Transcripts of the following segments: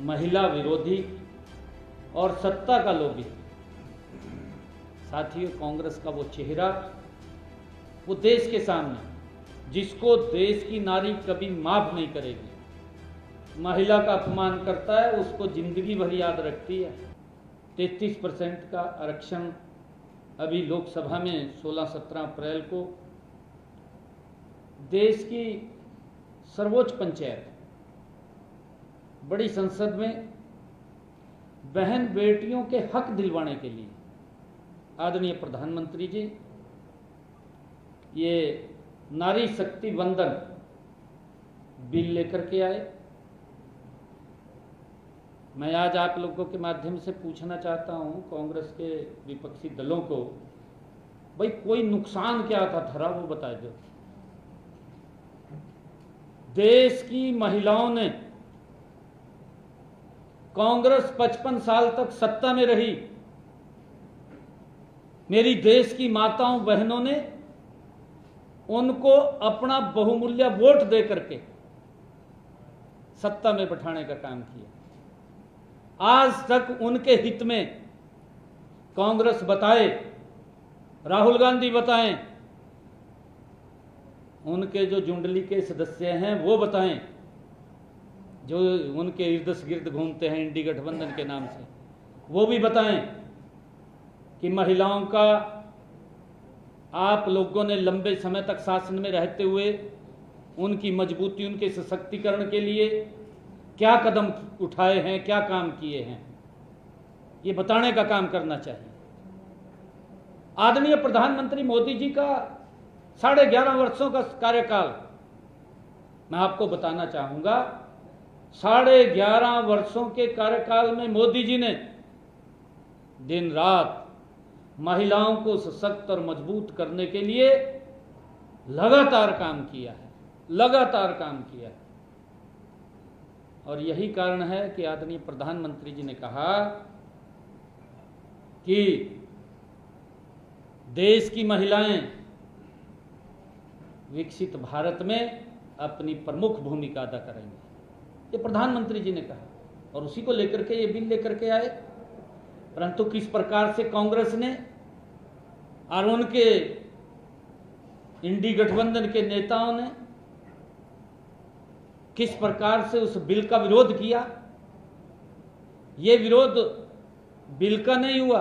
महिला विरोधी और सत्ता का लोभी। साथियों, कांग्रेस का वो चेहरा, वो देश के सामने, जिसको देश की नारी कभी माफ नहीं करेगी, महिला का अपमान करता है उसको जिंदगी भर याद रखती है। 33% का आरक्षण अभी लोकसभा में 16-17 अप्रैल को देश की सर्वोच्च पंचायत, बड़ी संसद में बहन बेटियों के हक दिलवाने के लिए आदरणीय प्रधानमंत्री जी ये नारी शक्ति वंदन बिल लेकर के आए। मैं आज आप लोगों के माध्यम से पूछना चाहता हूं कांग्रेस के विपक्षी दलों को, भाई कोई नुकसान क्या था धरा वो बता दो। देश की महिलाओं ने, कांग्रेस 55 साल तक सत्ता में रही, मेरी देश की माताओं बहनों ने उनको अपना बहुमूल्य वोट दे करके सत्ता में बैठाने का काम किया। आज तक उनके हित में कांग्रेस बताए, राहुल गांधी बताएं, उनके जो जुंडली के सदस्य हैं वो बताएं, जो उनके इर्द गिर्द घूमते हैं इंडी गठबंधन के नाम से, वो भी बताएं कि महिलाओं का आप लोगों ने लंबे समय तक शासन में रहते हुए उनकी मजबूती, उनके सशक्तिकरण के लिए क्या कदम उठाए हैं, क्या काम किए हैं, ये बताने का काम करना चाहिए। आदरणीय प्रधानमंत्री मोदी जी का 11.5 वर्षों का कार्यकाल, मैं आपको बताना चाहूंगा, 11.5 वर्षों के कार्यकाल में मोदी जी ने दिन रात महिलाओं को सशक्त और मजबूत करने के लिए लगातार काम किया है, लगातार काम किया है। और यही कारण है कि आदरणीय प्रधानमंत्री जी ने कहा कि देश की महिलाएं विकसित भारत में अपनी प्रमुख भूमिका अदा करेंगी, ये प्रधानमंत्री जी ने कहा और उसी को लेकर के ये बिल लेकर के आए। परंतु किस प्रकार से कांग्रेस ने और उनके इंडी गठबंधन के नेताओं ने किस प्रकार से उस बिल का विरोध किया। ये विरोध बिल का नहीं हुआ,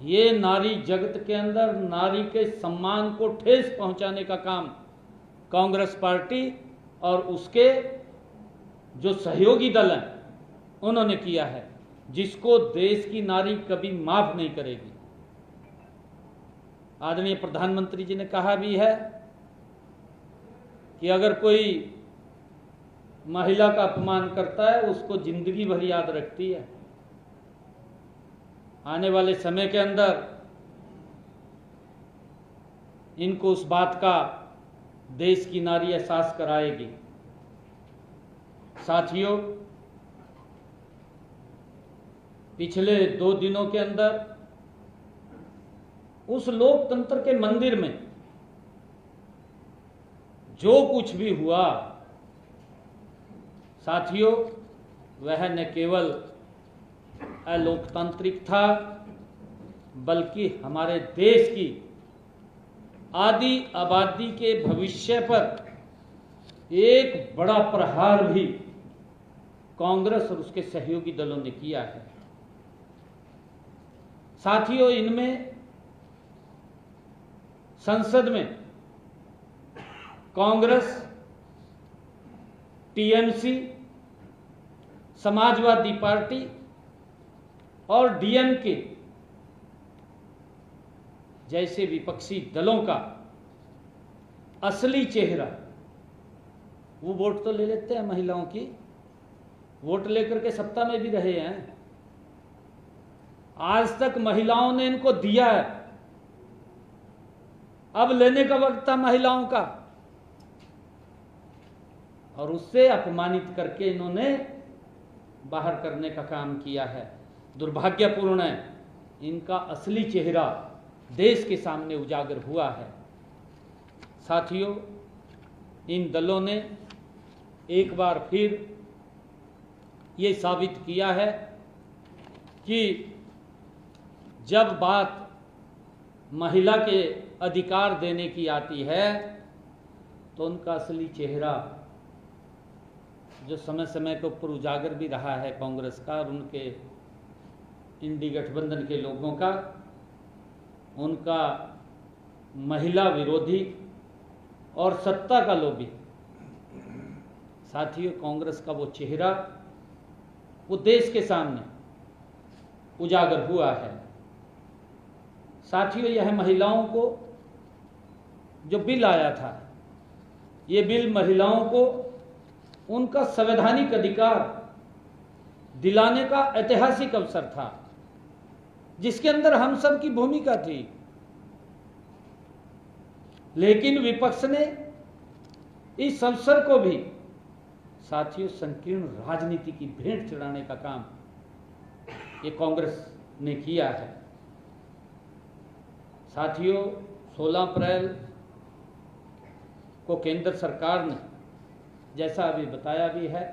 ये नारी जगत के अंदर नारी के सम्मान को ठेस पहुंचाने का काम कांग्रेस पार्टी और उसके जो सहयोगी दल हैं उन्होंने किया है, जिसको देश की नारी कभी माफ नहीं करेगी। आदरणीय प्रधानमंत्री जी ने कहा भी है कि अगर कोई महिला का अपमान करता है उसको जिंदगी भर याद रखती है। आने वाले समय के अंदर इनको उस बात का देश की नारी एहसास कराएगी। साथियों, पिछले 2 दिनों के अंदर उस लोकतंत्र के मंदिर में जो कुछ भी हुआ, साथियों, वह न केवल अलोकतांत्रिक था बल्कि हमारे देश की आदि आबादी के भविष्य पर एक बड़ा प्रहार भी कांग्रेस और उसके सहयोगी दलों ने किया है। साथियों, इनमें संसद में कांग्रेस, टीएमसी, समाजवादी पार्टी और डीएमके जैसे विपक्षी दलों का असली चेहरा, वो वोट तो ले लेते हैं, महिलाओं की वोट लेकर के सत्ता में भी रहे हैं। आज तक महिलाओं ने इनको दिया है, अब लेने का वक्त था महिलाओं का, और उससे अपमानित करके इन्होंने बाहर करने का काम किया है। दुर्भाग्यपूर्ण है, इनका असली चेहरा देश के सामने उजागर हुआ है। साथियों, इन दलों ने एक बार फिर ये साबित किया है कि जब बात महिला के अधिकार देने की आती है तो उनका असली चेहरा जो समय समय के ऊपर उजागर भी रहा है कांग्रेस का और उनके इंडी गठबंधन के लोगों का, उनका महिला विरोधी और सत्ता का लोभी। साथियों, कांग्रेस का वो चेहरा वो देश के सामने उजागर हुआ है। साथियों, यह महिलाओं को जो बिल आया था, ये बिल महिलाओं को उनका संवैधानिक अधिकार दिलाने का ऐतिहासिक अवसर था, जिसके अंदर हम सब की भूमिका थी। लेकिन विपक्ष ने इस अवसर को भी साथियों संकीर्ण राजनीति की भेंट चढ़ाने का काम ये कांग्रेस ने किया है। साथियों, 16 अप्रैल को केंद्र सरकार ने, जैसा अभी बताया भी है,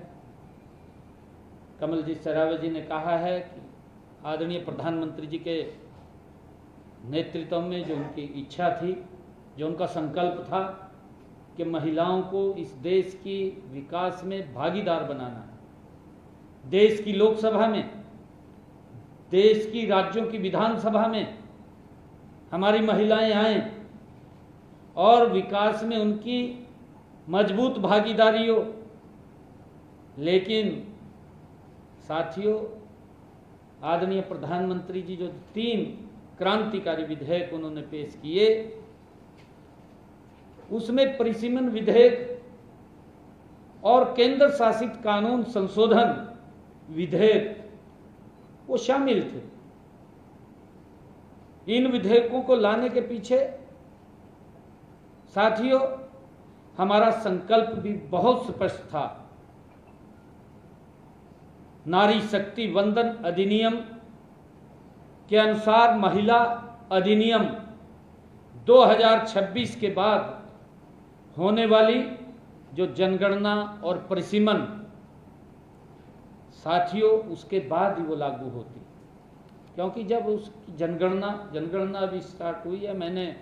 कमलजीत सरावत जी ने कहा है कि आदरणीय प्रधानमंत्री जी के नेतृत्व में जो उनकी इच्छा थी, जो उनका संकल्प था कि महिलाओं को इस देश की विकास में भागीदार बनाना है। देश की लोकसभा में, देश की राज्यों की विधानसभा में हमारी महिलाएं आएं और विकास में उनकी मजबूत भागीदारी हो। लेकिन साथियों, आदरणीय प्रधानमंत्री जी जो 3 क्रांतिकारी विधेयक उन्होंने पेश किए, उसमें परिसीमन विधेयक और केंद्र शासित कानून संशोधन विधेयक वो शामिल थे। इन विधेयकों को लाने के पीछे साथियों हमारा संकल्प भी बहुत स्पष्ट था। नारी शक्ति वंदन अधिनियम के अनुसार महिला अधिनियम 2026 के बाद होने वाली जो जनगणना और परिसीमन, साथियों उसके बाद ही वो लागू होती, क्योंकि जब उस जनगणना अभी स्टार्ट हुई है। मैंने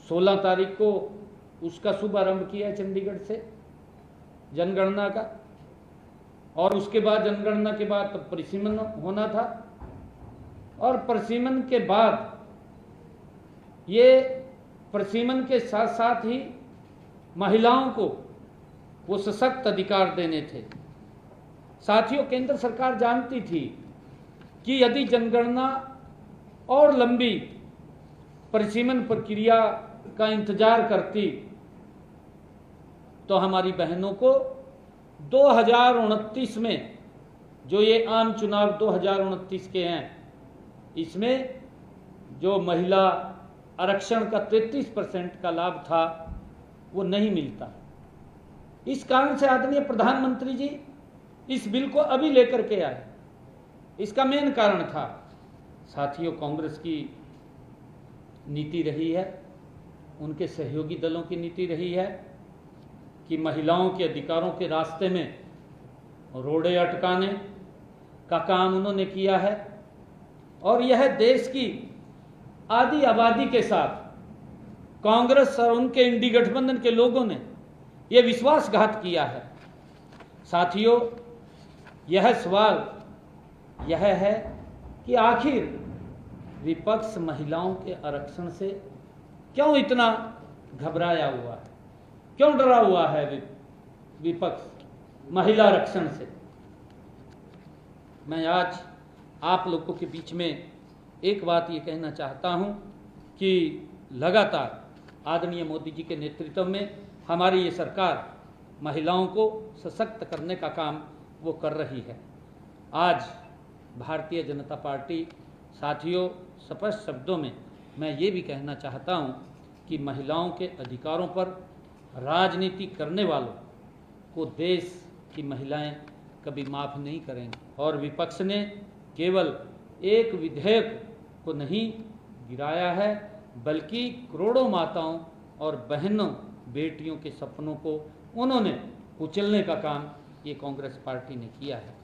16 तारीख को उसका शुभारंभ किया है चंडीगढ़ से जनगणना का, और उसके बाद जनगणना के बाद तब परिसीमन होना था, और परिसीमन के बाद ये परिसीमन के साथ साथ ही महिलाओं को वो सशक्त अधिकार देने थे। साथियों, केंद्र सरकार जानती थी कि यदि जनगणना और लंबी परिसीमन प्रक्रिया का इंतजार करती तो हमारी बहनों को 2029 में, जो ये आम चुनाव 2029 के हैं, इसमें जो महिला आरक्षण का 33% का लाभ था वो नहीं मिलता। इस कारण से आदरणीय प्रधानमंत्री जी इस बिल को अभी लेकर के आए। इसका मेन कारण था साथियों कांग्रेस की नीति रही है, उनके सहयोगी दलों की नीति रही है कि महिलाओं के अधिकारों के रास्ते में रोड़े अटकाने का काम उन्होंने किया है। और यह देश की आधी आबादी के साथ कांग्रेस और उनके इंडी गठबंधन के लोगों ने यह विश्वासघात किया है। साथियों, यह सवाल यह है कि आखिर विपक्ष महिलाओं के आरक्षण से क्यों इतना घबराया हुआ है, क्यों डरा हुआ है विपक्ष महिला आरक्षण से। मैं आज आप लोगों के बीच में एक बात ये कहना चाहता हूं कि लगातार आदरणीय मोदी जी के नेतृत्व में हमारी ये सरकार महिलाओं को सशक्त करने का काम वो कर रही है। आज भारतीय जनता पार्टी साथियों स्पष्ट शब्दों में मैं ये भी कहना चाहता हूँ कि महिलाओं के अधिकारों पर राजनीति करने वालों को देश की महिलाएं कभी माफ़ नहीं करेंगी। और विपक्ष ने केवल एक विधेयक को नहीं गिराया है, बल्कि करोड़ों माताओं और बहनों बेटियों के सपनों को उन्होंने कुचलने का काम ये कांग्रेस पार्टी ने किया है।